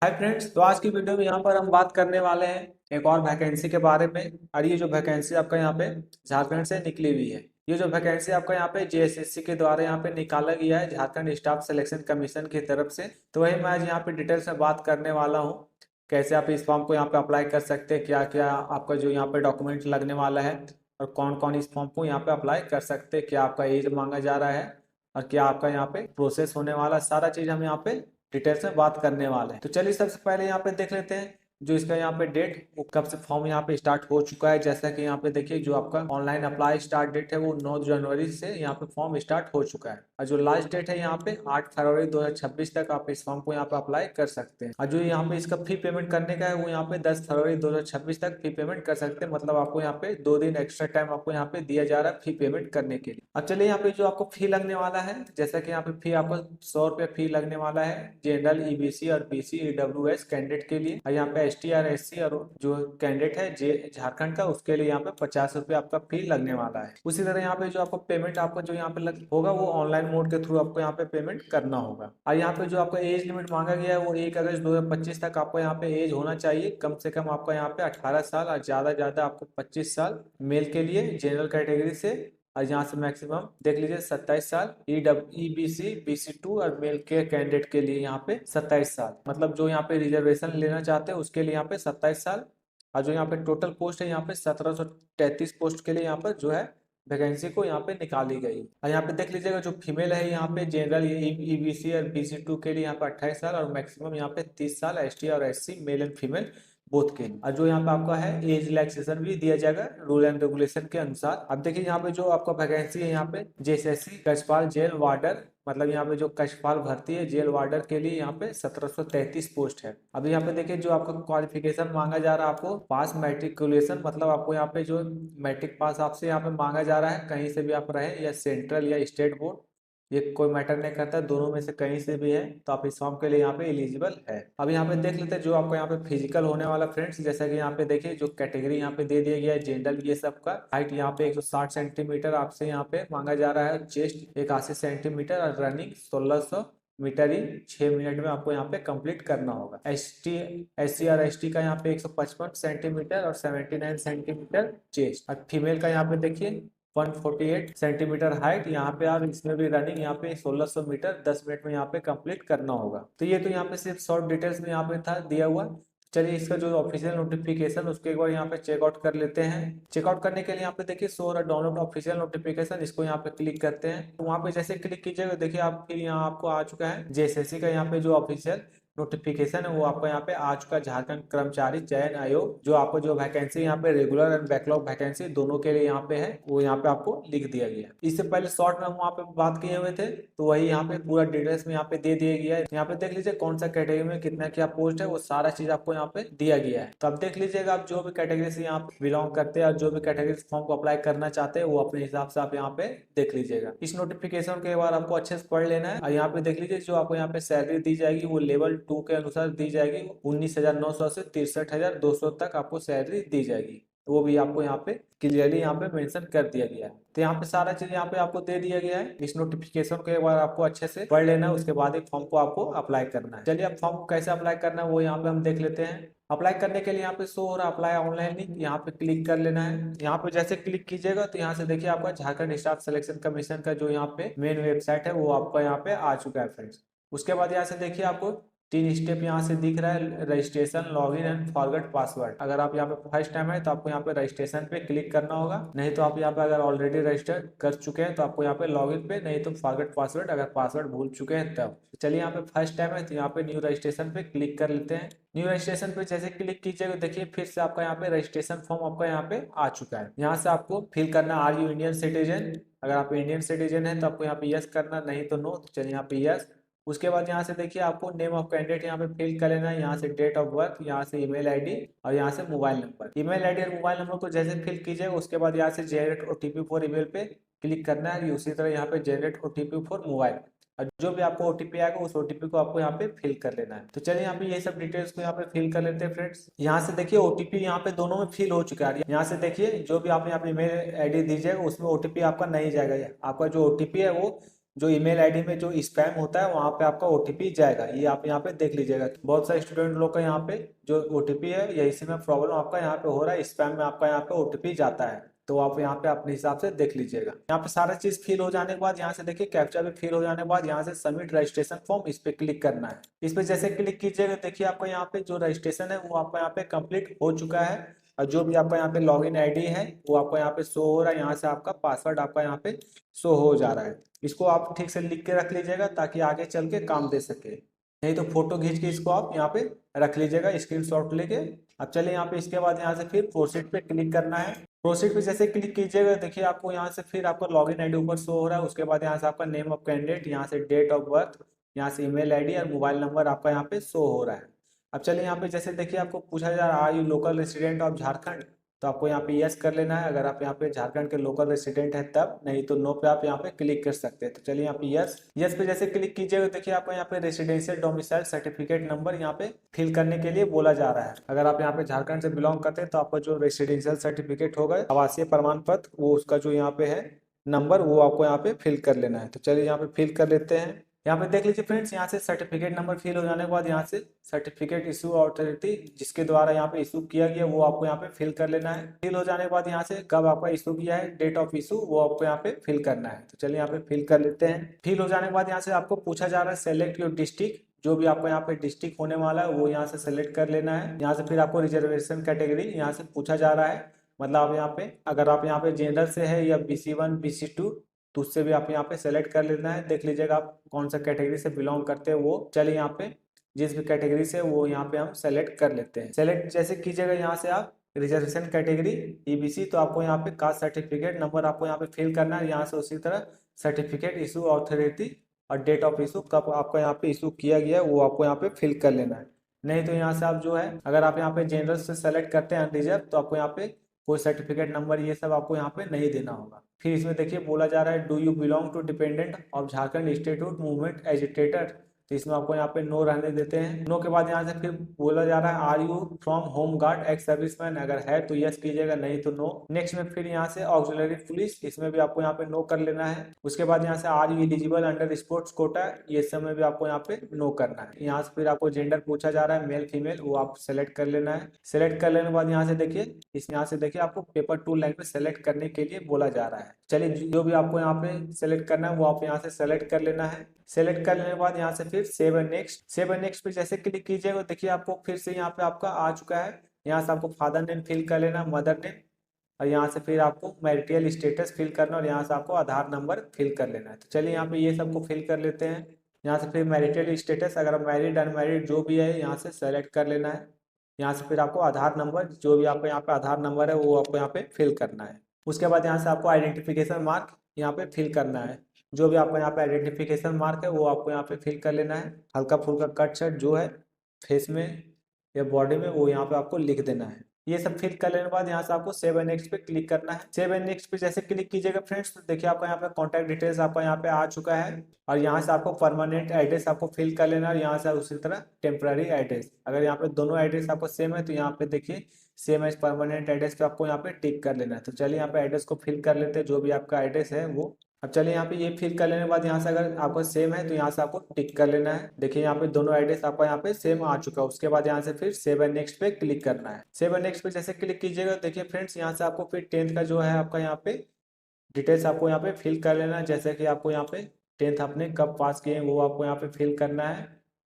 Hi friends, तो आज की वीडियो में यहाँ पर हम बात करने वाले हैं एक और वैकेंसी के बारे में। और ये जो वैकेंसी आपका यहाँ पे झारखंड से निकली हुई है, ये जो वैकेंसी आपका यहाँ पे जेएसएससी के द्वारा यहाँ पे निकाला गया है, झारखंड स्टाफ सिलेक्शन कमीशन की तरफ से। तो वही मैं आज यहाँ पे डिटेल्स में बात करने वाला हूँ, कैसे आप इस फॉर्म को यहाँ पे अप्लाई कर सकते हैं, क्या क्या आपका जो यहाँ पे डॉक्यूमेंट लगने वाला है, और कौन कौन इस फॉर्म को यहाँ पे अप्लाई कर सकते हैं, क्या आपका एज मांगा जा रहा है, और क्या आपका यहाँ पे प्रोसेस होने वाला है, सारा चीज़ हम यहाँ पे डिटेल्स में बात करने वाले हैं। तो चलिए सबसे पहले यहाँ पे देख लेते हैं जो इसका यहाँ पे डेट, वो कब से फॉर्म यहाँ पे स्टार्ट हो चुका है। जैसा कि यहाँ पे देखिए, जो आपका ऑनलाइन अप्लाई स्टार्ट डेट है वो 9 जनवरी से यहाँ पे फॉर्म स्टार्ट हो चुका है, और जो लास्ट डेट है यहाँ पे 8 फरवरी 2026 तक आप इस फॉर्म को यहाँ पे अप्लाई कर सकते हैं। और जो यहाँ पे इसका फी पेमेंट करने का है वो यहाँ पे 10 फरवरी 2026 तक फी पेमेंट कर सकते हैं। मतलब आपको यहाँ पे 2 दिन एक्स्ट्रा टाइम आपको यहाँ पे दिया जा रहा है फी पेमेंट करने के लिए। अब चलिए यहाँ पे जो आपको फी लगने वाला है, जैसा कि यहाँ पे फी आपको 100 रुपये फी लगने वाला है जनरल, ईबीसी और बीसी ईडब्ल्यूएस कैंडिडेट के लिए। और यहाँ पे एसटी और एससी और जो कैंडिडेट है जे झारखंड का, उसके लिए यहाँ पे 50 रुपये आपका फी लगने वाला है। उसी तरह यहाँ पे जो आपको पेमेंट आपको जो यहाँ पे होगा वो ऑनलाइन मोड के थ्रू आपको यहाँ पे पेमेंट करना होगा। और यहाँ पे जो आपका एज लिमिट मांगा गया है वो 1 अगस्त 2025 तक आपको यहाँ पे एज होना चाहिए। कम से कम आपका यहाँ पे 18 साल और ज्यादा आपको 25 साल मेल के लिए जनरल कैटेगरी से। और यहाँ से मैक्सिमम देख लीजिए 27 साल ईबीसी BC2 और मेल के कैंडिडेट के लिए यहाँ पे 27 साल। मतलब जो यहाँ पे रिजर्वेशन लेना चाहते हैं उसके लिए यहाँ पे 27 साल। और जो यहाँ पे टोटल पोस्ट है यहाँ पे 1733 पोस्ट के लिए यहाँ पर जो है वैकेंसी को यहाँ पे निकाली गई। और यहाँ पे देख लीजिएगा जो फीमेल है यहाँ पे जनरल ईबीसी और BC2 के लिए यहाँ पे 28 साल और मैक्सिमम यहाँ पे 30 साल एसटी और SC male and female both के। और जो यहाँ पे आपका है एज रिलैक्सेशन भी दिया जाएगा रूल एंड रेगुलेशन के अनुसार। अब देखिए यहाँ पे जो आपका वैकेंसी है यहाँ पे जेएसएससी कक्षपाल जेल वार्डर, मतलब यहाँ पे जो कक्षपाल भर्ती है जेल वार्डर के लिए यहाँ पे 1733 पोस्ट है। अभी यहाँ पे देखिए जो आपका क्वालिफिकेशन मांगा जा रहा है आपको पास मैट्रिकुलेशन, मतलब आपको यहाँ पे जो मैट्रिक पास आपसे यहाँ पे मांगा जा रहा है, कहीं से भी आप रहे, या सेंट्रल या स्टेट बोर्ड, ये कोई मैटर नहीं करता, दोनों में से कहीं से भी है तो आप इस फॉर्म के लिए यहाँ पे एलिजिबल है। अब यहाँ पे देख लेते हैं जो आपको यहाँ पे फिजिकल होने वाला फ्रेंड्स। जैसा कि यहाँ पे देखिए जो कैटेगरी यहाँ पे दे दिया गया है जनरल, ये सब का हाइट यहाँ पे 160 सेंटीमीटर आपसे यहाँ पे मांगा जा रहा है, चेस्ट 81 सेंटीमीटर और रनिंग 1600 मीटर ही 6 मिनट में आपको यहाँ पे कंप्लीट करना होगा। SC और ST का यहाँ पे 155 सेंटीमीटर और 79 सेंटीमीटर चेस्ट। और फीमेल का यहाँ पे देखिए 148 सेंटीमीटर हाइट, यहाँ पे आप इसमें भी रनिंग यहाँ पे 1600 मीटर 10 मिनट में यहाँ पे कंप्लीट करना होगा। तो ये तो यहाँ पे सिर्फ शॉर्ट डिटेल्स में यहाँ पे था दिया हुआ। चलिए इसका जो ऑफिशियल नोटिफिकेशन उसके एक बार यहाँ पे चेकआउट कर लेते हैं। चेकआउट करने के लिए यहाँ पे देखिए शो और डाउनलोड ऑफिशियल नोटिफिकेशन, इसको यहाँ पे क्लिक करते हैं। तो वहाँ पे जैसे क्लिक कीजिएगा देखिए आप फिर यहाँ आपको आ चुका है जेएसएससी का यहाँ पे जो ऑफिशियल नोटिफिकेशन है वो आपको यहाँ पे आ चुका है। झारखंड कर्मचारी चयन आयोग, जो आपको जो वैकेंसी यहाँ पे रेगुलर एंड बैकलॉग वैकेंसी दोनों के लिए यहाँ पे है वो यहाँ पे आपको लिख दिया गया है। इससे पहले शॉर्ट में हम वहाँ पे बात किए हुए थे, तो वही यहाँ पे पूरा डिटेल्स में यहाँ पे दे दिया गया है। यहाँ पे देख लीजिए कौन सा कैटेगरी में कितना क्या पोस्ट है, वो सारा चीज आपको यहाँ पे दिया गया है। तो अब देख लीजिएगा आप जो भी कैटेगरी से यहाँ पे बिलोंग करते हैं और जो भी कैटेगरी फॉर्म को अप्लाई करना चाहते हैं वो अपने हिसाब से आप यहाँ पे देख लीजिएगा। इस नोटिफिकेशन के बाद आपको अच्छे से पढ़ लेना है। और यहाँ पे देख लीजिए जो आपको यहाँ पे सैलरी दी जाएगी वो लेवल 2 के अनुसार दी जाएगी। 19,900 से 63,200 तक आपको सैलरी दी जाएगी, वो भी आपको यहाँ पे क्लियरली यहाँ पे मेंशन कर दिया गया है। तो यहाँ पे सारा चीज यहाँ पे आपको दे दिया गया है। इस नोटिफिकेशन के बाद आपको अच्छे से पढ़ लेना है, उसके बाद एक फॉर्म को आपको अप्लाई करना है। चलिए अब फॉर्म को कैसे अप्लाई करना है वो यहाँ पे हम देख लेते हैं। अप्लाई करने के लिए यहाँ पे शो हो रहा है अप्लाई ऑनलाइन लिंक, यहाँ पे क्लिक कर लेना है। यहाँ पे जैसे क्लिक कीजिएगा तो यहाँ से देखिए आपका झारखंड स्टाफ सिलेक्शन कमीशन का जो यहाँ पे मेन वेबसाइट है वो आपका यहाँ पे आ चुका है फ्रेंड्स। उसके बाद यहाँ से देखिए आपको 3 स्टेप यहाँ से दिख रहा है, registration, login and forget password. अगर आप यहाँ पे फर्स्ट टाइम है तो आपको यहाँ पे रजिस्ट्रेशन पे क्लिक करना होगा, नहीं तो आप यहाँ पे अगर ऑलरेडी रजिस्टर कर चुके हैं तो आपको यहाँ पे लॉगिन पे, नहीं तो फॉरगेट पासवर्ड अगर पासवर्ड भूल चुके हैं तब। चलिए यहाँ पे फर्स्ट टाइम है तो यहाँ पे न्यू रजिस्ट्रेशन पे क्लिक कर लेते हैं। न्यू रजिस्ट्रेशन पे जैसे क्लिक कीजिएगा देखिए फिर से आपका यहाँ पे रजिस्ट्रेशन फॉर्म आपका यहाँ पे आ चुका है। यहाँ से आपको फिल करना आर यू इंडियन सिटीजन, अगर आप इंडियन सिटीजन है तो आपको यहाँ पे यस करना, नहीं तो नो। तो चलिए यहाँ पे यस। उसके बाद यहाँ से देखिए आपको नेम ऑफ कैंडिडेट यहाँ पे फिल कर लेना है, यहाँ से डेट ऑफ बर्थ, यहाँ से ईमेल आईडी और यहाँ से मोबाइल नंबर। ईमेल आईडी और मोबाइल नंबर को जैसे फिल कीजिएगा उसके बाद यहाँ से जनरेट ओटीपी फॉर ईमेल पे क्लिक करना है। उसी तरह यहाँ पे जनरेट ओटीपी फॉर मोबाइल, और जो भी आपको ओटीपी आएगा उस ओटीपी को आपको यहाँ पे फिल कर लेना है। तो चलिए यहाँ पे ये सब डिटेल्स को यहाँ पे फिल कर लेते हैं फ्रेंड्स। यहाँ से देखिए ओटीपी यहाँ पे दोनों में फिल हो चुका है। यहाँ से देखिए जो भी आपने अपनी ईमेल आईडी दीजिएगा उसमें ओटीपी आपका नहीं जाएगा, आपका जो ओटीपी है वो जो ईमेल आईडी में जो स्पैम होता है वहाँ पे आपका ओटीपी जाएगा। ये आप यहाँ पे देख लीजिएगा। बहुत सारे स्टूडेंट लोग का यहाँ पे जो ओटीपी है या इसी में प्रॉब्लम आपका यहाँ पे हो रहा है, स्पैम में आपका यहाँ पे ओटीपी जाता है। तो आप यहाँ पे अपने हिसाब से देख लीजिएगा। यहाँ पे सारा चीज फिल हो जाने के बाद यहाँ से देखिए कैप्चा भी फिल हो जाने के बाद यहाँ से सबमिट रजिस्ट्रेशन फॉर्म, इस पे क्लिक करना है। इस पे जैसे क्लिक कीजिएगा देखिए आपका यहाँ पे जो रजिस्ट्रेशन है वो आपका यहाँ पे कंप्लीट हो चुका है। और जो भी आपका यहाँ पे लॉगिन आईडी है वो आपको यहाँ पे शो हो रहा है। यहाँ से आपका पासवर्ड आपका यहाँ पे शो हो जा रहा है। इसको आप ठीक से लिख के रख लीजिएगा ताकि आगे चल के काम दे सके। नहीं तो फोटो खींच के इसको आप यहाँ पे रख लीजिएगा स्क्रीनशॉट लेके। अब चलिए यहाँ पे इसके बाद यहाँ से फिर प्रोसीड पे क्लिक करना है। प्रोसीड पे जैसे क्लिक कीजिएगा देखिए आपको यहाँ से फिर आपका लॉगिन आईडी ऊपर शो हो रहा है। उसके बाद यहाँ से आपका नेम ऑफ कैंडिडेट, यहाँ से डेट ऑफ बर्थ, यहाँ से ईमेल आईडी और मोबाइल नंबर आपका यहाँ पे शो हो रहा है। अब चलिए यहाँ पे जैसे देखिए आपको पूछा जा रहा है are you local resident of Jharkhand, तो आपको यहाँ पे यस कर लेना है अगर आप यहाँ पे झारखंड के लोकल रेसिडेंट है तब, नहीं तो नो पे आप यहाँ पे क्लिक कर सकते हैं। तो चलिए यहाँ पे यस, यस पे जैसे क्लिक कीजिएगा देखिए आपको यहाँ पे रेसिडेंशियल डोमिसाइल सर्टिफिकेट नंबर यहाँ पे फिल करने के लिए बोला जा रहा है। अगर आप यहाँ पे झारखंड से बिलोंग करते हैं तो आपका जो रेसिडेंशियल सर्टिफिकेट होगा, आवासीय प्रमाण पत्र, वो उसका जो यहाँ पे है नंबर, वो आपको यहाँ पे फिल कर लेना है। तो चलिए यहाँ पे फिल कर लेते हैं। यहाँ पे देख लीजिए फ्रेंड्स, यहाँ से सर्टिफिकेट नंबर फिल हो जाने के बाद यहाँ से सर्टिफिकेट इशू अथॉरिटी जिसके द्वारा यहाँ पे इशू किया गया वो आपको यहाँ पे फिल कर लेना है। फिल हो जाने के बाद यहाँ से कब आपका इशू किया है, डेट ऑफ इशू, वो आपको यहाँ पे फिल करना है। तो चलिए यहाँ पे फिल कर लेते हैं। फिल हो जाने के बाद यहाँ से आपको पूछा जा रहा है सेलेक्ट योर डिस्ट्रिक्ट, जो भी आपको यहाँ पे डिस्ट्रिक्ट होने वाला है वो यहाँ से सेलेक्ट कर लेना है। यहाँ से फिर आपको रिजर्वेशन कैटेगरी यहाँ से पूछा जा रहा है, मतलब आप यहाँ पे अगर आप यहाँ पे जनरल से है या BC1 BC2 तो उससे भी आप यहाँ पे सेलेक्ट कर लेना है। देख लीजिएगा आप कौन सा कैटेगरी से बिलोंग करते हैं वो। चलिए यहाँ पे जिस भी कैटेगरी से वो यहाँ पे हम सेलेक्ट कर लेते हैं। सेलेक्ट जैसे कीजिएगा यहाँ से आप रिजर्वेशन कैटेगरी EBC, तो आपको यहाँ पे कास्ट सर्टिफिकेट नंबर आपको यहाँ पे फिल करना है। यहाँ से उसी तरह सर्टिफिकेट इशू अथॉरिटी और डेट ऑफ इशू कब आपका यहाँ पे इशू किया गया है वो आपको यहाँ पे फिल कर लेना है। नहीं तो यहाँ से आप जो है अगर आप यहाँ पे जनरल से सेलेक्ट करते हैं अनरिजर्व तो आपको यहाँ पे कोई सर्टिफिकेट नंबर ये सब आपको यहाँ पे नहीं देना होगा। फिर इसमें देखिए बोला जा रहा है do you belong to dependent of Jharkhand statehood movement agitator, तो इसमें आपको यहाँ पे नो रहने देते हैं। नो के बाद यहाँ से फिर बोला जा रहा है are you from home guard ex serviceman, अगर है तो यस कीजिएगा, नहीं तो नो। नेक्स्ट में फिर यहाँ से ऑक्सिलरी पुलिस, इसमें भी आपको यहाँ पे नो कर लेना है। उसके बाद यहाँ से are you eligible under sports quota, ये सब में भी आपको यहाँ पे नो करना है। यहाँ से फिर आपको जेंडर पूछा जा रहा है मेल फीमेल, वो आप सेलेक्ट कर लेना है। सेलेक्ट कर लेने के बाद यहाँ से देखिए यहाँ से देखिए आपको पेपर 2 लैंग्वेज सेलेक्ट करने के लिए बोला जा रहा है। चलिए जो भी आपको यहाँ पे सेलेक्ट करना है वो आप यहाँ से सेलेक्ट कर लेना है। सेलेक्ट करने के बाद यहाँ से फिर save and next, save and next पे जैसे क्लिक कीजिएगा देखिए आपको फिर से यहाँ पे आपका आ चुका है। यहाँ से आपको फादर नेम फिल कर लेना, मदर नेम, और यहाँ से फिर आपको मैरिटल स्टेटस फिल करना और यहाँ से आपको आधार नंबर फिल कर लेना है। तो चलिए यहाँ पे ये सबको फिल कर लेते हैं। यहाँ से फिर मैरिटल स्टेटस अगर मैरिड अनमैरिड जो भी है यहाँ से सेलेक्ट कर लेना है। यहाँ से फिर आपको आधार नंबर, जो भी आपको यहाँ पे आधार नंबर है वो आपको यहाँ पे फिल करना है। उसके बाद यहाँ से आपको आइडेंटिफिकेशन मार्क यहाँ पे फिल करना है। जो भी आपका यहाँ पे आइडेंटिफिकेशन मार्क है वो आपको यहाँ पे फिल कर लेना है। हल्का फुल्का कट शर्ट जो है फेस में या बॉडी में वो यहाँ पे आपको लिख देना है। ये सब फिल कर लेने के बाद यहाँ से आपको सेव एंड नेक्स्ट पे क्लिक करना है। सेव एंड नेक्स्ट पे जैसे क्लिक कीजिएगा फ्रेंड्स तो देखिए आपका यहाँ पे कॉन्टैक्ट डिटेल्स आपका यहाँ पे आ चुका है। और यहाँ से आपको परमानेंट एड्रेस आपको फिल कर लेना है और यहाँ से उसी तरह टेम्पररी एड्रेस, अगर यहाँ पे दोनों एड्रेस आपको सेम है तो यहाँ पे देखिए सेम एज परमानेंट एड्रेस पे आपको यहाँ पे टिक कर लेना है। तो चलिए यहाँ पे एड्रेस को फिल कर लेते हैं जो भी आपका एड्रेस है वो। अब चलिए यहाँ पे ये फिल कर लेने के बाद यहाँ से अगर आपको सेम है तो यहाँ से आपको टिक कर लेना है। देखिए यहाँ पे दोनों एड्रेस आपका यहाँ पे सेम आ चुका है। उसके बाद यहाँ से फिर सेव एंड नेक्स्ट पे क्लिक करना है। सेव एंड नेक्स्ट पे जैसे क्लिक कीजिएगा देखिए फ्रेंड्स यहाँ से आपको फिर 10th का जो है आपका यहाँ पे डिटेल्स आपको यहाँ पे फिल कर लेना है। जैसे कि आपको यहाँ पे 10th आपने कब पास किए हैं वो आपको यहाँ पे फिल करना है।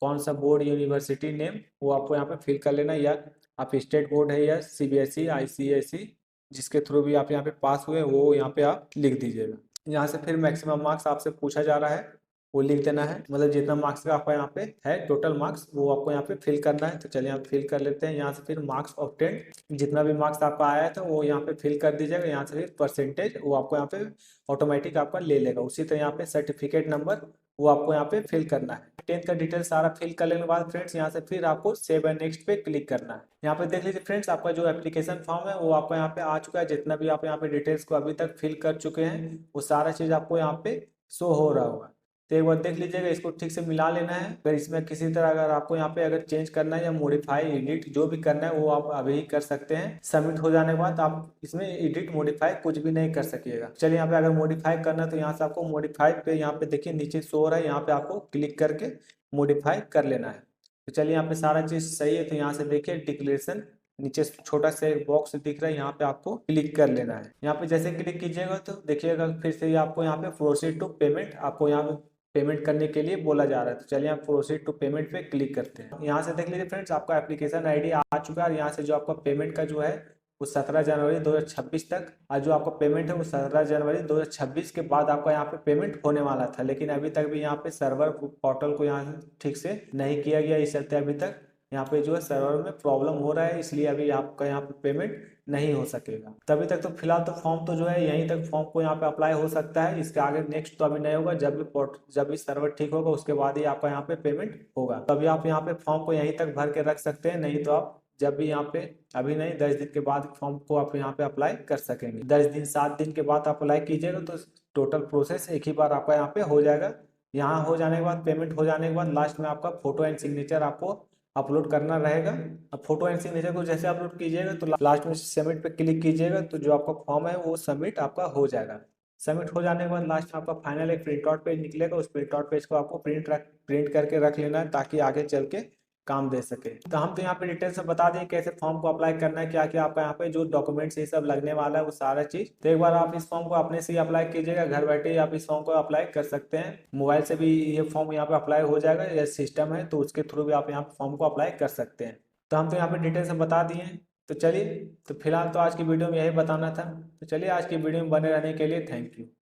कौन सा बोर्ड यूनिवर्सिटी नेम वो आपको यहाँ पे फिल कर लेना है, या आप स्टेट बोर्ड है या CBSE ICSE जिसके थ्रू भी आप यहाँ पे पास हुए वो यहाँ पे आप लिख दीजिएगा। यहाँ से फिर मैक्सिमम मार्क्स आपसे पूछा जा रहा है वो लिख देना है, मतलब जितना मार्क्स का आपका यहाँ पे है टोटल मार्क्स वो आपको यहाँ पे फिल करना है। तो चलिए आप फिल कर लेते हैं। यहाँ से फिर मार्क्स ऑब्टेन्ड, जितना भी मार्क्स आपका आया था वो यहाँ पे फिल कर दीजिएगा। यहाँ से फिर परसेंटेज वो आपको यहाँ पे ऑटोमेटिक आपका ले लेगा। उसी तरह यहाँ पे सर्टिफिकेट नंबर वो आपको यहाँ पे फिल करना है। 10th का डिटेल सारा फिल कर लेने के बाद फ्रेंड्स यहाँ से फिर आपको सेव एंड नेक्स्ट पे क्लिक करना है। यहाँ पे देख लीजिए फ्रेंड्स आपका जो एप्लीकेशन फॉर्म है वो आपको यहाँ पे आ चुका है। जितना भी आप यहाँ पे डिटेल्स को अभी तक फिल कर चुके हैं वो सारा चीज आपको यहाँ पे शो हो रहा होगा। तो एक बार देख लीजिएगा, इसको ठीक से मिला लेना है। अगर इसमें किसी तरह अगर आपको यहाँ पे अगर चेंज करना है या मॉडिफाई एडिट जो भी करना है वो आप अभी ही कर सकते हैं। सबमिट हो जाने के बाद आप इसमें एडिट मॉडिफाई कुछ भी नहीं कर सकिएगा। चलिए यहाँ पे अगर मॉडिफाई करना है तो यहाँ से आपको मॉडिफाई पे यहाँ पे देखिए नीचे शो हो रहा है, यहाँ पे आपको क्लिक करके मॉडिफाई कर लेना है। तो चलिए यहाँ पे सारा चीज सही है, तो यहाँ से देखिए डिक्लेरेशन नीचे छोटा सा एक बॉक्स दिख रहा है, यहाँ पे आपको क्लिक कर लेना है। यहाँ पे जैसे क्लिक कीजिएगा तो देखिएगा फिर से आपको यहाँ पे प्रोसीड टू पेमेंट, आपको यहाँ पे पेमेंट करने के लिए बोला जा रहा है। तो चलिए आप प्रोसीड टू पेमेंट पे क्लिक करते हैं। यहाँ से देख लीजिए फ्रेंड्स, आपका एप्लीकेशन आईडी आ चुका है और यहाँ से जो आपका पेमेंट का जो है वो 17 जनवरी 2026 तक, और जो आपका पेमेंट है वो 17 जनवरी 2026 के बाद आपका यहाँ पे पेमेंट होने वाला था, लेकिन अभी तक भी यहाँ पे सर्वर पोर्टल को यहाँ ठीक से नहीं किया गया। इस चलते अभी तक यहाँ पे जो है सर्वर में प्रॉब्लम हो रहा है, इसलिए अभी आपका यहाँ पे पेमेंट नहीं हो सकेगा। तभी तक तो फिलहाल तो फॉर्म तो जो है यहीं तक फॉर्म को यहाँ पे अप्लाई हो सकता है, इसके आगे नेक्स्ट तो अभी नहीं होगा। जब भी सर्वर ठीक होगा उसके बाद ही आपका यहाँ पे पेमेंट होगा। तभी आप यहाँ पे फॉर्म को यहीं तक भर के रख सकते हैं, नहीं तो आप जब भी यहाँ पे अभी नहीं 10 दिन के बाद फॉर्म को आप यहाँ पे अप्लाई कर सकेंगे। 10 दिन 7 दिन के बाद आप अप्लाई कीजिएगा तो टोटल प्रोसेस एक ही बार आपका यहाँ पे हो जाएगा। यहाँ हो जाने के बाद पेमेंट हो जाने के बाद लास्ट में आपका फोटो एंड सिग्नेचर आपको अपलोड करना रहेगा। अब फोटो एंड सिग्नेचर को जैसे अपलोड कीजिएगा तो लास्ट में सबमिट पे क्लिक कीजिएगा तो जो आपका फॉर्म है वो सबमिट आपका हो जाएगा। सबमिट हो जाने के बाद लास्ट में आपका फाइनल एक प्रिंट आउट पेज निकलेगा, उस प्रिंट आउट पेज को आपको प्रिंट करके रख लेना है ताकि आगे चल के काम दे सके। तो हम तो यहाँ पे डिटेल से बता दें कैसे फॉर्म को अप्लाई करना है, क्या क्या आपका यहाँ पे जो डॉक्यूमेंट्स ये सब लगने वाला है वो सारा चीज। तो एक बार आप इस फॉर्म को अपने से ही अप्लाई कीजिएगा, घर बैठे ही आप इस फॉर्म को अप्लाई कर सकते हैं। मोबाइल से भी ये फॉर्म यहाँ पे अप्लाई हो जाएगा, ये सिस्टम है तो उसके थ्रू भी आप यहाँ फॉर्म को अप्लाई कर सकते हैं। तो हम तो यहाँ पे डिटेल से बता दिए हैं। तो चलिए, तो फिलहाल तो आज की वीडियो में यही बताना था। तो चलिए आज की वीडियो में बने रहने के लिए थैंक यू।